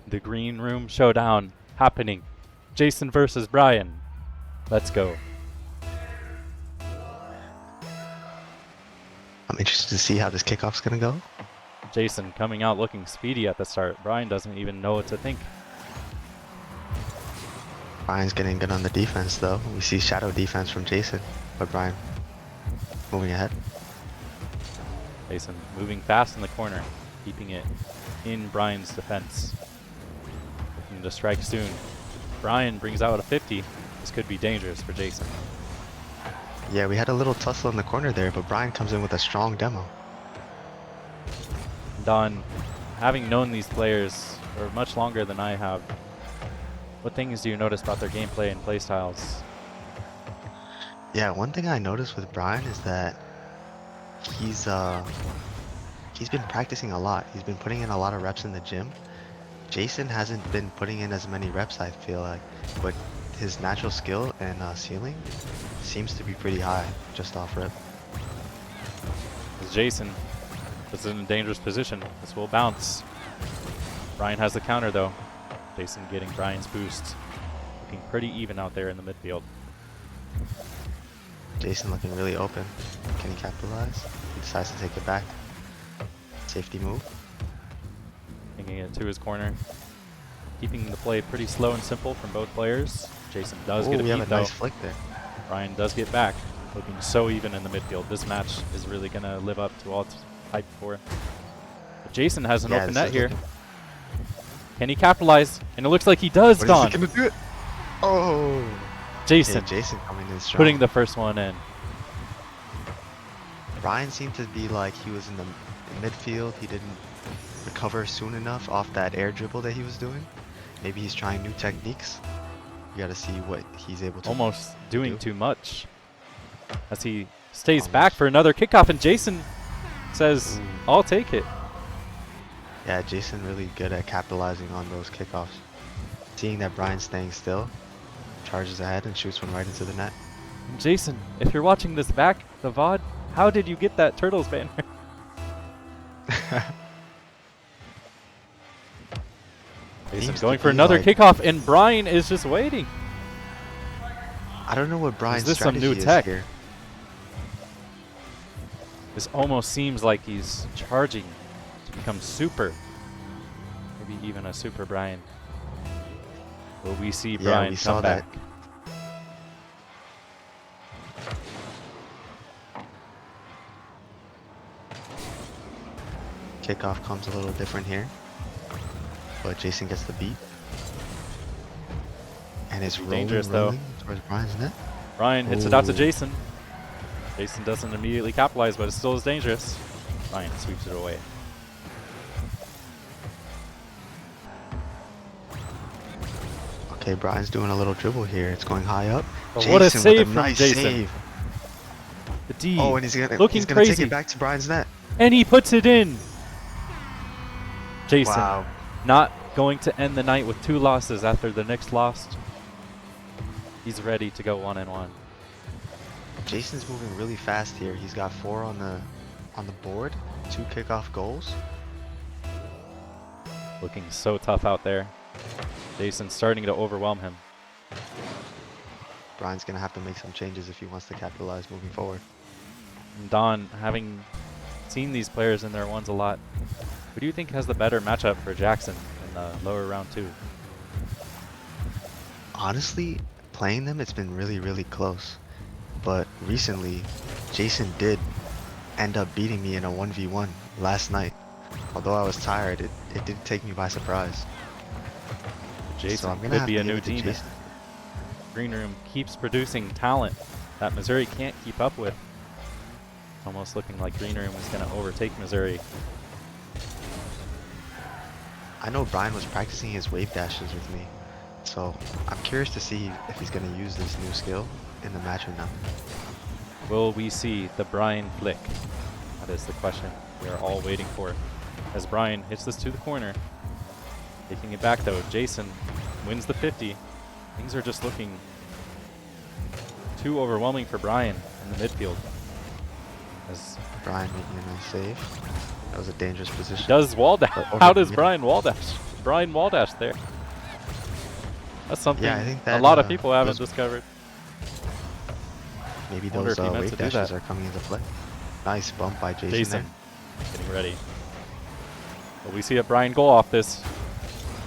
The green room showdown happening. Jason versus Brian. Let's go. I'm interested to see how this kickoff's gonna go. Jason coming out looking speedy at the start. Brian doesn't even know what to think. Brian's getting good on the defense though. We see shadow defense from Jason, but Brian moving ahead. Jason moving fast in the corner, keeping it in Brian's defense. Looking to strike soon. Brian brings out a 50. This could be dangerous for Jason. Yeah, we had a little tussle in the corner there, but Brian comes in with a strong demo. Don, having known these players for much longer than I have, what things do you notice about their gameplay and playstyles? Yeah, one thing I noticed with Brian is that he's been practicing a lot. He's been putting in a lot of reps in the gym. Jason hasn't been putting in as many reps, I feel like, but his natural skill and ceiling seems to be pretty high just off rip. As Jason is in a dangerous position. This will bounce. Brian has the counter though. Jason getting Brian's boost. Looking pretty even out there in the midfield. Jason looking really open. Can he capitalize? He decides to take it back. Safety move. Bringing it to his corner. Keeping the play pretty slow and simple from both players. Jason does get a we have beat a though. nice flick there. Brian does get back. Looking so even in the midfield. This match is really going to live up to all it's hyped for. But Jason has an open net here. Can he capitalize? And it looks like he does, Don. Is he gonna do it? Oh! Jason, Okay, Jason coming in strong. putting the first one in. Brian seemed to be like he was in the midfield. He didn't recover soon enough off that air dribble that he was doing. Maybe he's trying new techniques. You gotta see what he's able to Almost doing do. too much. As he stays back for another kickoff, and Jason says, I'll take it. Yeah, Jason really good at capitalizing on those kickoffs. Seeing that Brian's staying still, charges ahead and shoots one right into the net. And Jason, if you're watching this back, the VOD, how did you get that Turtles banner? Jason's going for another kickoff, and Brian is just waiting. I don't know what Brian's Is this some strategy new is tech? here. This almost seems like he's charging to become super. Maybe even a super Brian. Will we see Brian we saw come back? Kickoff comes a little different here, but Jason gets the beat. And it's Dangerous, rolling towards Brian's net. Brian hits it out to Jason. Jason doesn't immediately capitalize, but it still is dangerous. Brian sweeps it away. Okay, Brian's doing a little dribble here. It's going high up. But Jason what a with save from nice Jason. save. The D. Oh, and he's gonna looking take crazy. it back to Brian's net. And he puts it in. Jason Wow. not going to end the night with 2 losses after the next loss. He's ready to go 1-1. Jason's moving really fast here. He's got 4 on the board, 2 kickoff goals. Looking so tough out there. Jason's starting to overwhelm him. Brian's gonna have to make some changes if he wants to capitalize moving forward. And Don, having seen these players in their ones a lot, who do you think has the better matchup for Jackson in the lower round 2? Honestly, playing them, it's been really, really close. But recently, Jason did end up beating me in a 1v1 last night. Although I was tired, it did take me by surprise. Jason so could be a new team. Green Room keeps producing talent that Missouri can't keep up with. It's almost looking like Green Room is going to overtake Missouri. I know Brian was practicing his wave dashes with me, so I'm curious to see if he's going to use this new skill in the match or not. Will we see the Brian flick? That is the question we are all waiting for. As Brian hits this to the corner. Taking it back though, Jason wins the 50. Things are just looking too overwhelming for Brian in the midfield. As Brian making a nice save. That was a dangerous position. does wall dash. How does Brian wall dash? Brian wall dash there. That's something Yeah, I think a that lot of people haven't those, discovered. maybe Wonder those if he meant to wave do dashes that. are coming into play. Nice bump by Jason, Jason there. getting ready. But we see a Brian goal off this.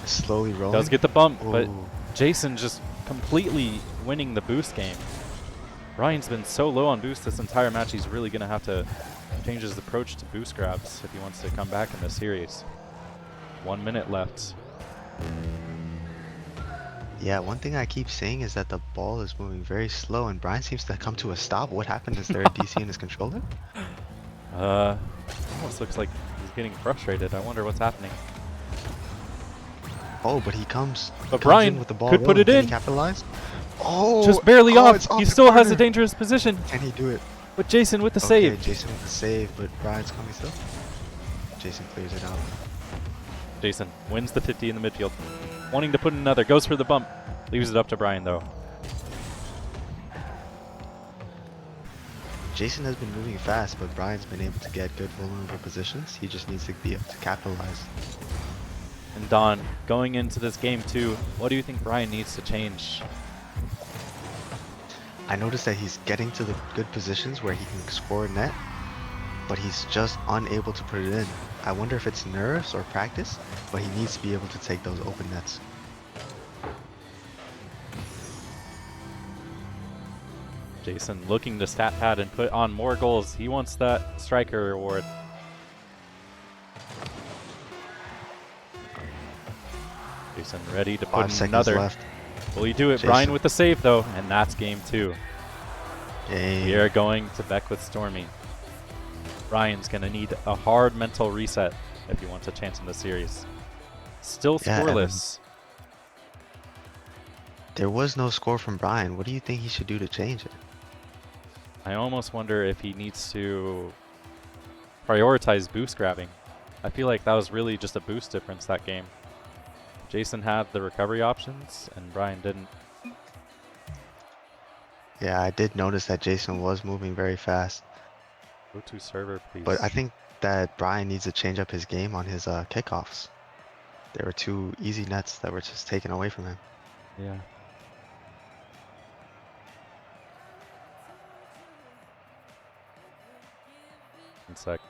Slowly rolling. Does get the bump, but Ooh. Jason just completely winning the boost game. Brian's been so low on boost this entire match, he's really going to have to change his approach to boost grabs if he wants to come back in this series. 1 minute left. Yeah, one thing I keep saying is that the ball is moving very slow and Brian seems to come to a stop. What happened? Is there a DC in his controller? Almost looks like he's getting frustrated. I wonder what's happening. Oh, but he comes, But comes Brian in with the ball could put rolling. it Can in. he capitalize? Oh, Just barely oh, off. it's off He the still has a corner. dangerous position. Can he do it? But Jason with the Okay, save. Jason with the save, but Brian's coming still. Jason clears it out. Jason wins the 50 in the midfield. Wanting to put in another. Goes for the bump. Leaves it up to Brian though. Jason has been moving fast, but Brian's been able to get good vulnerable positions. He just needs to be able to capitalize. And Don, going into this game too, what do you think Brian needs to change? I noticed that he's getting to the good positions where he can score a net, but he's just unable to put it in. I wonder if it's nerves or practice, but he needs to be able to take those open nets. Jason looking to stat pad and put on more goals. He wants that striker reward. Jason ready to put 5 in seconds another. left. Will he do it? Jason. Brian with the save though, and that's game 2. Yay. We are going to Beck with Stormy. Brian's going to need a hard mental reset if he wants a chance in the series. Still Yeah, scoreless. There was no score from Brian. What do you think he should do to change it? I almost wonder if he needs to prioritize boost grabbing. I feel like that was really just a boost difference that game. Jason had the recovery options and Brian didn't. Yeah, I did notice that Jason was moving very fast. Go to server, please. But I think that Brian needs to change up his game on his kickoffs. There were 2 easy nets that were just taken away from him. Yeah. One sec.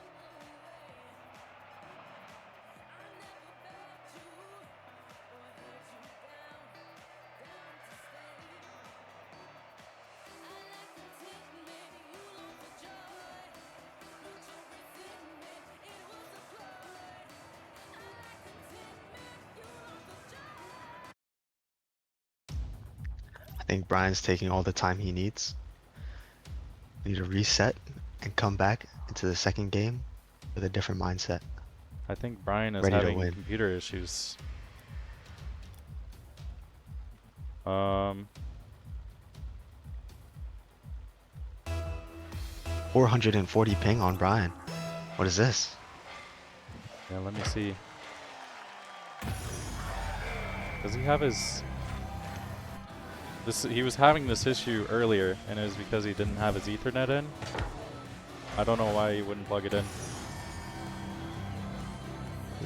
I think Brian's taking all the time he needs. Need to reset and come back into the second game with a different mindset. I think Brian is Ready to having win. computer issues. 440 ping on Brian. What is this? Yeah, let me see. Does he have his... He was having this issue earlier, and it was because he didn't have his Ethernet in. I don't know why he wouldn't plug it in.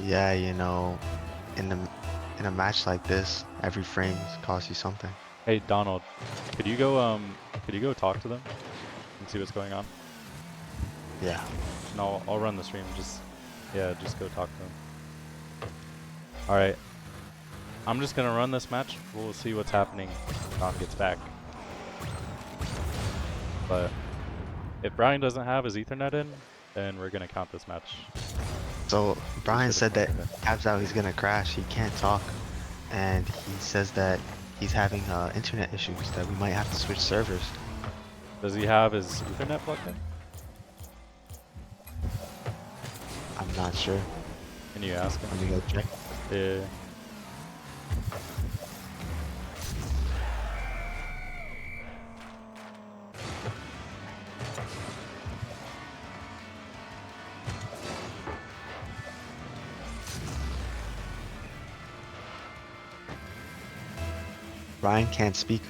Yeah, you know, in a match like this, every frame costs you something. Hey Donald, could you go talk to them and see what's going on? Yeah. No, I'll run the stream. Just go talk to them. All right. I'm just gonna run this match. We'll see what's happening when Don gets back. But if Brian doesn't have his Ethernet in, then we're gonna count this match. So Brian said that taps out he's gonna crash. He can't talk, and he says that he's having internet issues. That we might have to switch servers. Does he have his Ethernet plugged in? I'm not sure. Can you ask him? Let me go check. Yeah. Brian can't speak,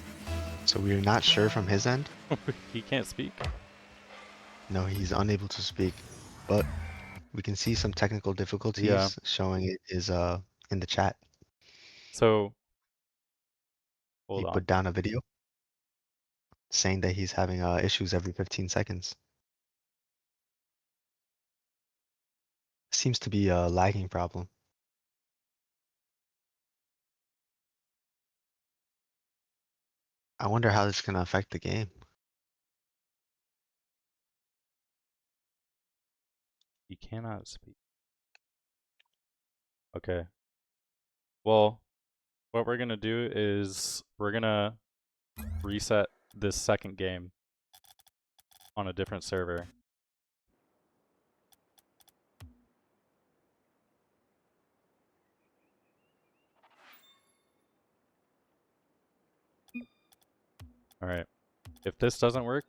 so we're not sure from his end. He can't speak. No, he's unable to speak, but we can see some technical difficulties Yeah. showing it is in the chat. So, He hold on. put down a video saying that he's having issues every 15 seconds. Seems to be a lagging problem. I wonder how this is going to affect the game. He cannot speak. Okay. Well, what we're gonna do is we're gonna reset this second game on a different server. All right. If this doesn't work,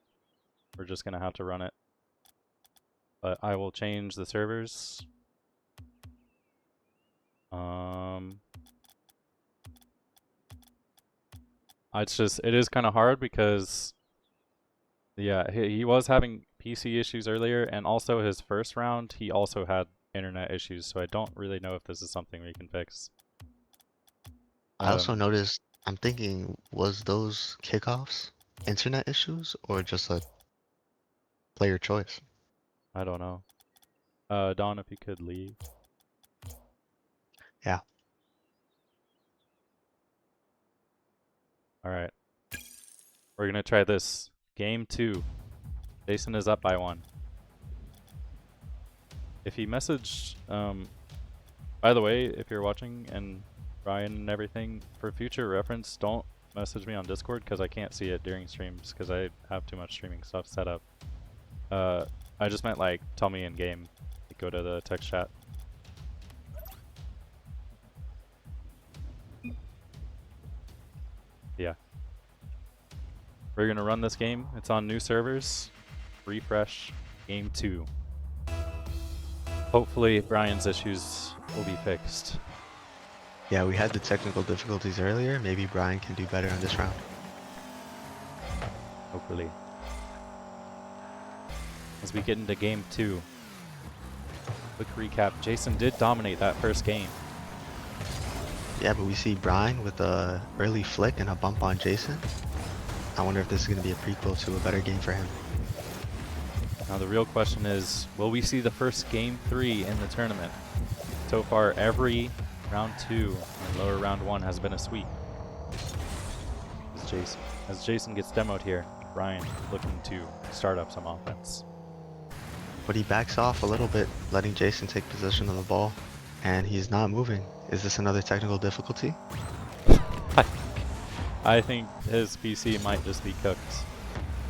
we're just gonna have to run it. But I will change the servers. It is kind of hard because, yeah, he was having PC issues earlier, and also his first round, he also had internet issues, so I don't really know if this is something we can fix. I also Um, noticed, I'm thinking, was those kickoffs internet issues or just a player choice? I don't know. Don, if you could leave. Yeah. All right. We're gonna try this. Game 2. Jason is up by 1. If he messaged, by the way, if you're watching and Brian and everything, for future reference, don't message me on Discord because I can't see it during streams because I have too much streaming stuff set up. I just meant like tell me in game. Go to the text chat. Yeah. We're gonna run this game. It's on new servers. Refresh. Game 2. Hopefully Brian's issues will be fixed. Yeah, we had the technical difficulties earlier. Maybe Brian can do better on this round. Hopefully. As we get into game 2. Quick recap. Jason did dominate that first game. Yeah, but we see Brian with a early flick and a bump on Jason. I wonder if this is going to be a prequel to a better game for him. Now the real question is, will we see the first game 3 in the tournament? So far, every round 2 and lower round 1 has been a sweep. As Jason gets demoed here, Brian looking to start up some offense. But he backs off a little bit, letting Jason take possession of the ball, and he's not moving. Is this another technical difficulty? I think his PC might just be cooked,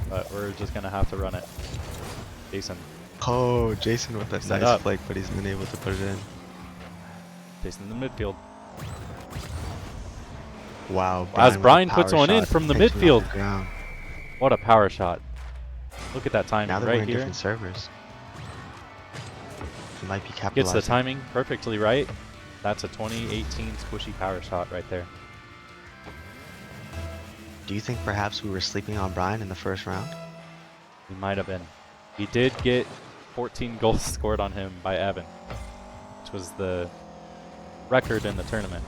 but we're just gonna have to run it. Jason. Oh, Jason with a Set nice up. flick, but he's been able to put it in. Jason in the midfield. Wow. As with a Brian puts power one in shot, from the takes him off midfield. the ground. What a power shot. Look at that timing Now that right we're in here. different servers, he might be Gets capitalizing. the timing perfectly right. That's a 2018 squishy power shot right there. Do you think perhaps we were sleeping on Brian in the first round? He might have been. He did get 14 goals scored on him by Evan, which was the record in the tournament.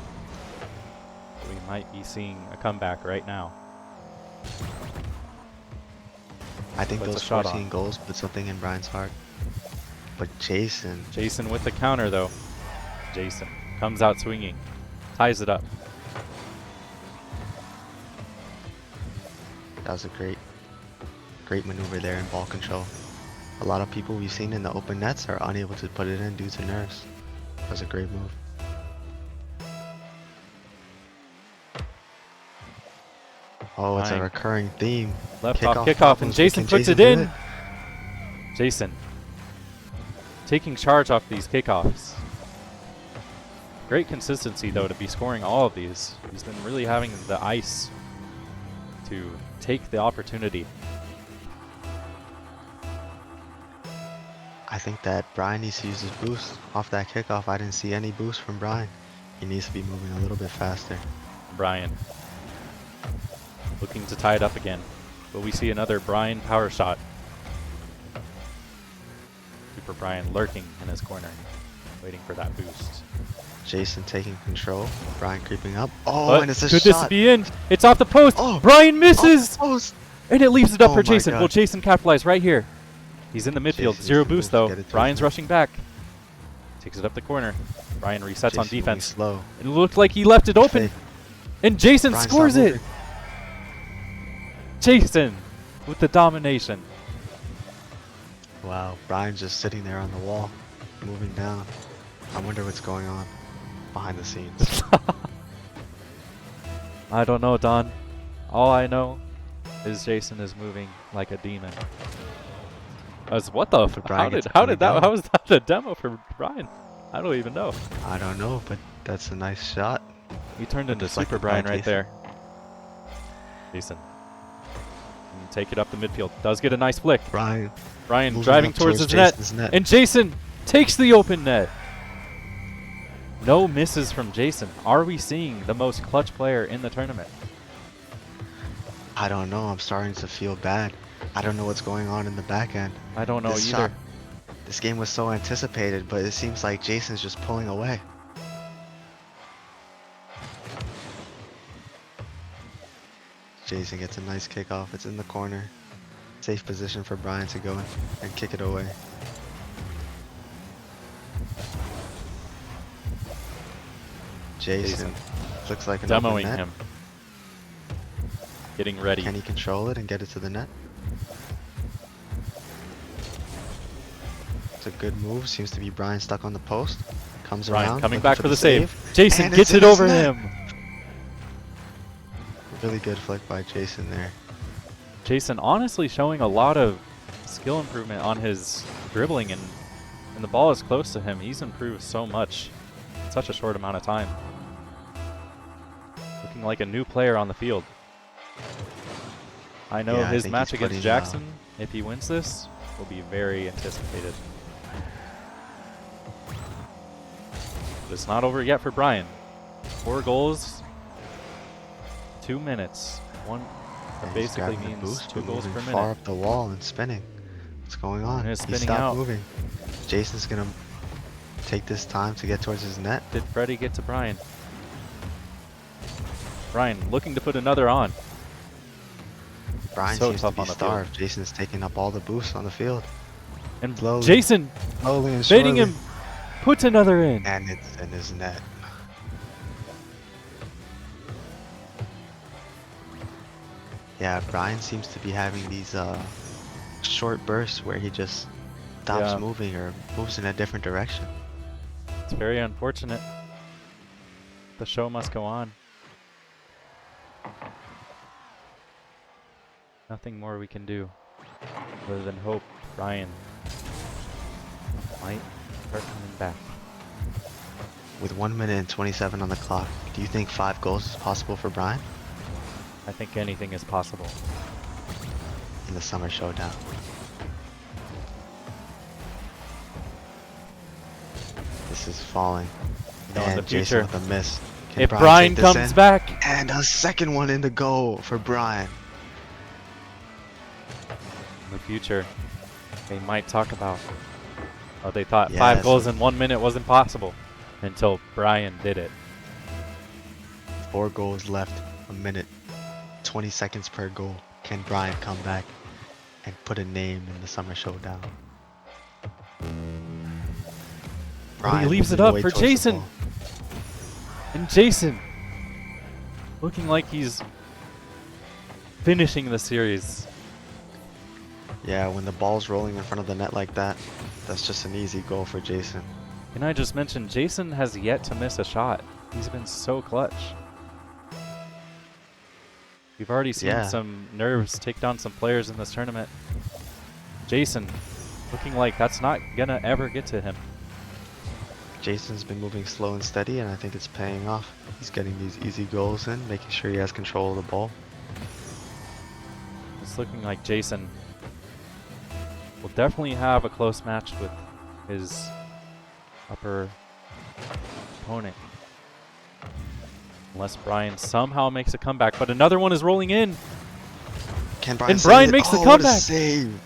We might be seeing a comeback right now. I think Puts a those shot 14 on. goals put something in Brian's heart. But Jason, Jason with the counter though. Jason comes out swinging, ties it up. that was a great maneuver there in ball control. A lot of people we've seen in the open nets are unable to put it in due to nerves. That was a great move. Oh, it's a Fine. recurring theme. Left off kickoff, and problems, but Jason can puts it do in. Jason taking charge off these kickoffs. Great consistency though to be scoring all of these. He's been really having the ice to take the opportunity. I think that Brian needs to use his boost off that kickoff. I didn't see any boost from Brian. He needs to be moving a little bit faster. Brian looking to tie it up again. But we see another Brian power shot. Super Brian lurking in his corner, waiting for that boost. Jason taking control. Brian creeping up. Oh, But and it's a could this shot. be in? It's off the post. Oh, Brian misses, post. and it leaves it up Oh for my Jason. God. Will Jason capitalize right here? He's in the midfield. Jason Zero needs to boost move, though. get it to Brian's his net. rushing back. Takes it up the corner. Brian resets Jason on moving defense. slow. It looked like he left it open, Fake. and Jason Brian's scores not it. moving. Jason with the domination. Wow, Brian's just sitting there on the wall, moving down. I wonder what's going on behind the scenes. I don't know, Don. All I know is Jason is moving like a demon. What the? Brian gets How to did that? go. How was that a demo for Brian? I don't even know. I don't know, but that's a nice shot. He turned into Deflected Super by Brian right Jason. there. Jason. Can take it up the midfield. Does get a nice flick. Brian moving driving up towards his Jason's net. And Jason takes the open net. No misses from Jason. Are we seeing the most clutch player in the tournament? I don't know. I'm starting to feel bad. I don't know what's going on in the back end. I don't know This either. shot- This game was so anticipated, but it seems like Jason's just pulling away. Jason gets a nice kickoff. It's in the corner. Safe position for Brian to go and kick it away. Jason looks like an open Demoing net. him. Getting ready. Can he control it and get it to the net? It's a good move. Seems to be Brian stuck on the post. Comes Brian around. coming looking back for the save. Jason And gets it's it in his over net. him. Really good flick by Jason there. Jason honestly showing a lot of skill improvement on his dribbling, and the ball is close to him. He's improved so much in such a short amount of time. Looking like a new player on the field. I know Yeah, I his think match he's against putting, Jackson, if he wins this, will be very anticipated. But it's not over yet for Brian. 4 goals, 2 minutes. That And he's basically grabbing the means boost, 2 but goals per moving far minute. up the wall and spinning. What's going on? And it's He spinning stopped out. moving. Jason's gonna take this time to get towards his net. Did Freddie get to Brian? Brian looking to put another on. Brian So seems to tough be on the field. starved. Jason's taking up all the boosts on the field. And Slowly. Jason, Slowly and baiting surely. him, puts another in. And it's in his net. Yeah, Brian seems to be having these short bursts where he just stops Yeah. moving or moves in a different direction. It's very unfortunate. The show must go on. Nothing more we can do other than hope Brian might start coming back. With 1 minute and 27 on the clock, do you think 5 goals is possible for Brian I think anything is possible. in the Summer Showdown? This is falling. No, in and the Jason future, with a miss. Can if Brian take this comes in? back, And a second one in the goal for Brian. in the future, they might talk about how they thought Yeah, 5 so- goals in 1 minute wasn't possible until Brian did it. 4 goals left, a minute, 20 seconds per goal. Can Brian come back and put a name in the Summer Showdown? But he leaves it moving up away for towards the Jason. ball. And Jason looking like he's finishing the series. Yeah, when the ball's rolling in front of the net like that, that's just an easy goal for Jason. Can I just mention, Jason has yet to miss a shot. He's been so clutch. We've already seen Yeah. some nerves take down some players in this tournament. Jason looking like that's not gonna ever get to him. Jason's been moving slow and steady, and I think it's paying off. He's getting these easy goals in, making sure he has control of the ball. It's looking like Jason will definitely have a close match with his upper opponent. Unless Brian somehow makes a comeback, but another one is rolling in. Can Brian And save Brian it? makes the Oh, what a comeback. save!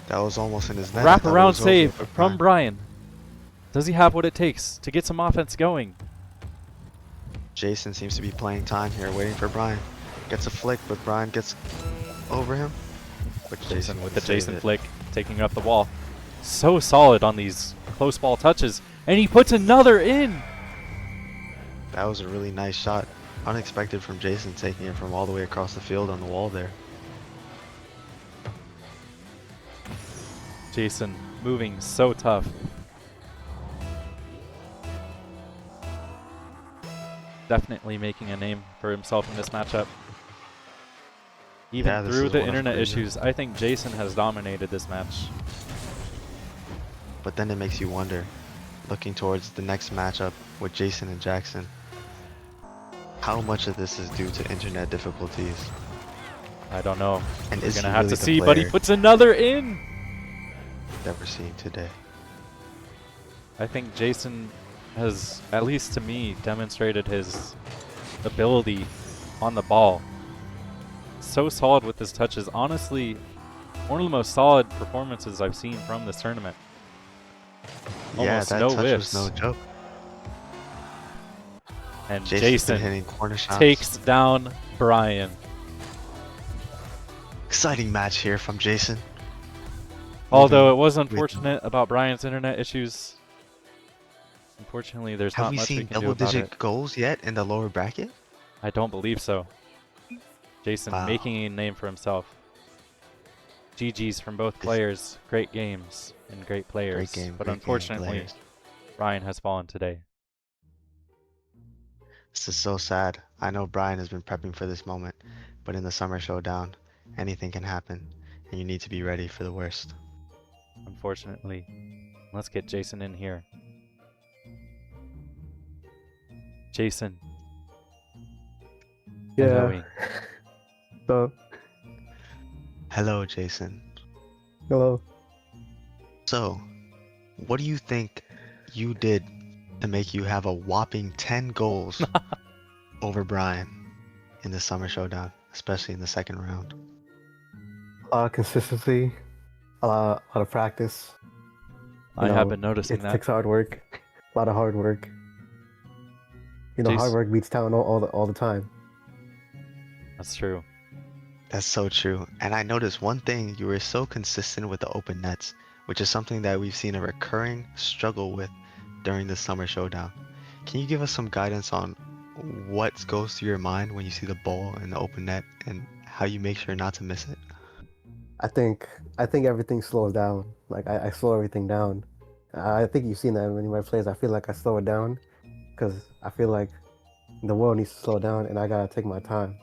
That was almost in his net. I Wrap thought it around was over save for from Brian. Does he have what it takes to get some offense going? Jason seems to be playing time here, waiting for Brian. Gets a flick, but Brian gets over him. But Jason with the can save Jason it. flick, taking up the wall. So solid on these close ball touches. And he puts another in! That was a really nice shot. Unexpected from Jason, taking it from all the way across the field on the wall there. Jason moving so tough. Definitely making a name for himself in this matchup. Even Yeah, this through is the one of internet crazy. issues, I think Jason has dominated this match. But then it makes you wonder, looking towards the next matchup with Jason and Jackson, how much of this is due to internet difficulties? I don't know. And We're is going to he have really to the see, but he player puts another in! that we're seeing today? I think Jason has, at least to me, demonstrated his ability on the ball. So solid with his touches. Honestly, one of the most solid performances I've seen from this tournament. Yeah, Almost that no touch whiffs. was no joke. And Jason's been Jason hitting corner shots. takes down Brian. Exciting match here from Jason. Although it Moving was with- unfortunate about Brian's internet issues. Unfortunately, there's Have not we much we seen can do about double-digit it. goals yet in the lower bracket? I don't believe so. Jason Wow. making a name for himself. GG's from both players. Great games and great players. Great game. But great game, unfortunately, players. Brian has fallen today. This is so sad. I know Brian has been prepping for this moment, but in the summer showdown, anything can happen, and you need to be ready for the worst. Unfortunately. Let's get Jason in here. Jason. Yeah. helloing. So, Hello, Jason. hello. So, what do you think you did to make you have a whopping 10 goals over Brian in the summer showdown, especially in the second round? Consistency, a lot of practice. I You have know, been noticing It that. takes hard work, a lot of hard work. You know, hard Jace- work beats talent all the time. That's true. That's so true. And I noticed one thing, you were so consistent with the open nets, which is something that we've seen a recurring struggle with during the summer showdown. Can you give us some guidance on what goes through your mind when you see the ball in the open net and how you make sure not to miss it? I think everything slows down. Like I slow everything down. I think you've seen that in many of my plays. I feel like I slow it down because I feel like the world needs to slow down, and I gotta take my time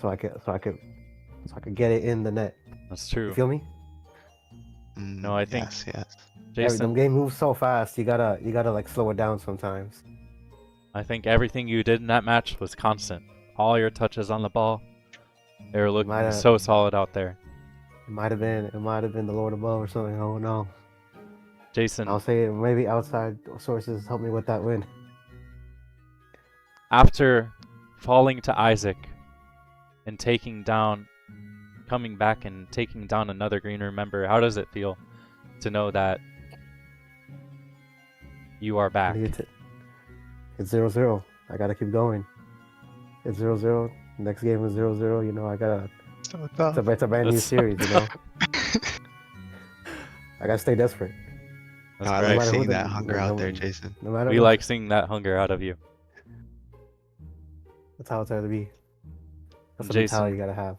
so I could get it in the net. That's You true. feel me? No, I think Yes, yes. The Jason, game moves so fast. You gotta like slow it down sometimes. I think everything you did in that match was constant. All your touches on the ball, they were looking Might have- so solid out there. It might have been the Lord above or something. I don't know. Jason, I'll say maybe outside sources helped me with that win. after falling to Isaac and coming back and taking down another green room member, how does it feel to know that you are back? It's 0-0. I gotta keep going. It's 0-0. Next game is 0-0. You know, I gotta. So It's a brand new That's- series. You know, I gotta stay desperate. That's I great. like matter who seeing the- that hunger no- out no- there, Jason. No matter We what, like seeing that hunger out of you. that's how it's gotta be. That's the Jason. mentality you gotta have.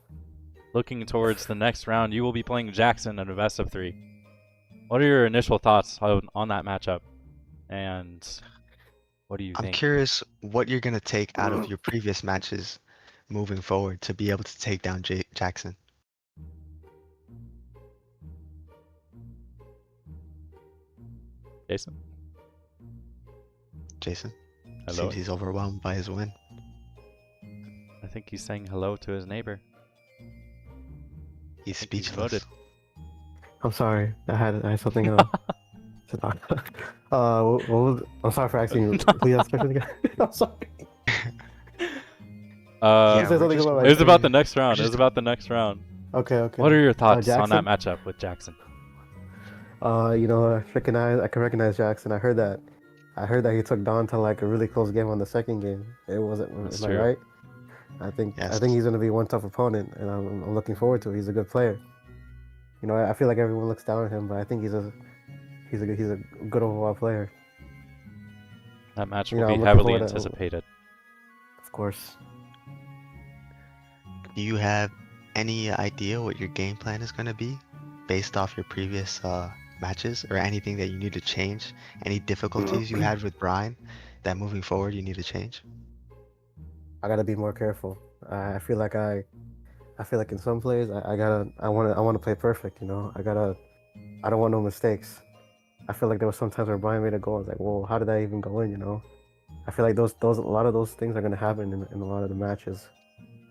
Looking towards the next round, you will be playing Jackson in a best of 3. What are your initial thoughts on that matchup? And what do you I'm think? curious what you're going to take out of your previous matches moving forward to be able to take down Jackson. Jason? Jason? Hello? Seems he's overwhelmed by his win. I think he's saying hello to his neighbor. He's think he's speechless. voted. I'm sorry. I had something else. to talk about. What was? I'm sorry for asking you. Please ask questions again. I'm sorry. Yeah, Say we're something just- about It was about the my- next round. It just- was about the next round. Okay. What are your thoughts on that Jackson? matchup with Jackson? I can recognize Jackson. I heard that he took Don to like a really close game on the second game. It wasn't. That's Am I true. right? I Yes. think he's gonna be one tough opponent, and I'm looking forward to it. He's a good player. I feel like everyone looks down on him, but I think he's a good overall player. That match will be I'm looking heavily forward to, anticipated. of course. Do you have any idea what your game plan is going to be based off your previous matches, or anything that you need to change? Any difficulties you had with Brian that moving forward you need to change? I gotta be more careful. I feel like I feel like in some plays I wanna play perfect. I don't want no mistakes. I feel like there was sometimes where Brian made a goal. I was like, whoa, how did that even go in? I feel like a lot of those things are gonna happen in a lot of the matches.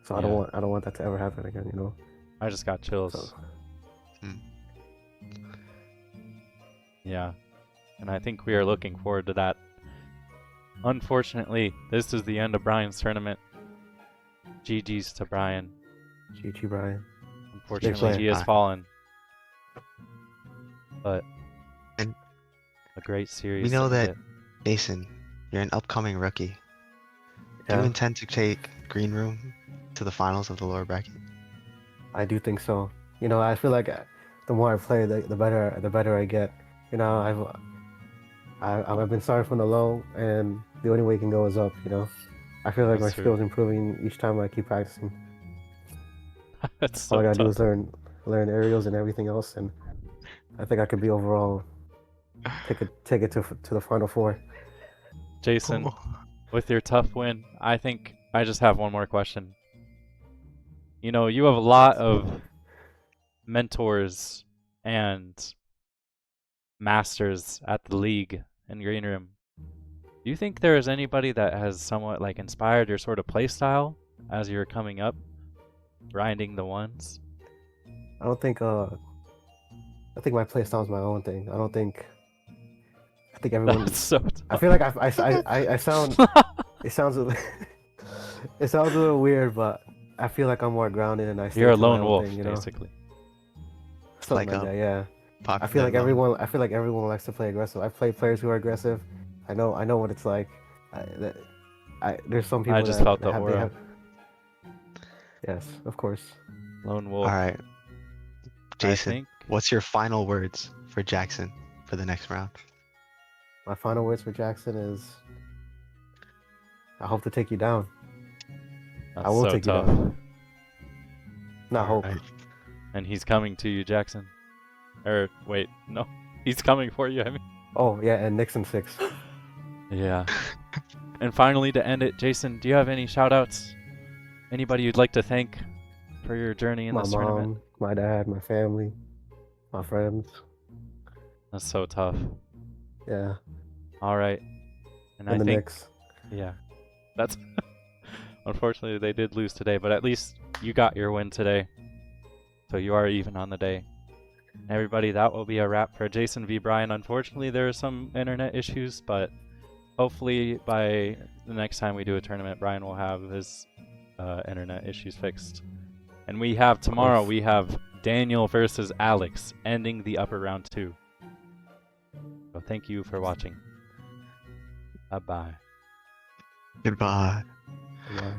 So Yeah. I don't want that to ever happen again. I just got chills. So Yeah. And I think we are looking forward to that. Unfortunately, this is the end of Brian's tournament. GG's to Brian. GG Brian. Unfortunately, player. he has fallen. But And a great series. we know to that, hit. Jason, you're an upcoming rookie. Do you Yeah, intend to take Green Room to the finals of the lower bracket? I do think so. I feel like the more I play, the better I get. I've been starting from the low, and the only way you can go is up. I feel like my That's true. skills improving each time I keep practicing. It's All I so gotta do is tough. learn aerials and everything else, and I think I could be overall take it to the final four. Jason, Oh. with your tough win, I think I just have one more question. You have a lot of mentors and masters at the league and green room. Do you think there is anybody that has somewhat like inspired your sort of play style as you're coming up, grinding the ones? I don't think I think my play style is my own thing. I think everyone. That's so I tough. feel like I sound it sounds it sounds a little weird, but I feel like I'm more grounded and I You're stick a to my lone own wolf, thing. basically. Something Like like that. Yeah. popular love. I feel like everyone likes to play aggressive. I've played players who are aggressive. I know what it's like. There's some people I just felt the they aura. have. Yes, of course. Lone All wolf. right, I Jason, think. what's your final words for Jackson for the next round? My final words for Jackson is, I hope to take you down. That's I will so take you tough. down. Not hope. Alright. And he's coming to you, Jackson. Or wait, no, he's coming for you. I mean. Oh yeah, and Nixon 6. Yeah. And finally, to end it, Jason, do you have any shout-outs? Anybody you'd like to thank for your journey in My this tournament? mom, my dad, my family, my friends. That's so tough. Yeah, All right. And I and the think, Knicks. yeah, that's unfortunately they did lose today, but at least you got your win today. So you are even on the day. Everybody, that will be a wrap for Jason v. Brian. Unfortunately, there are some internet issues, but hopefully by the next time we do a tournament, Brian will have his internet issues fixed. And we have tomorrow, we have Daniel versus Alex, ending the upper round 2. So thank you for watching. Bye-bye. Goodbye. Yeah.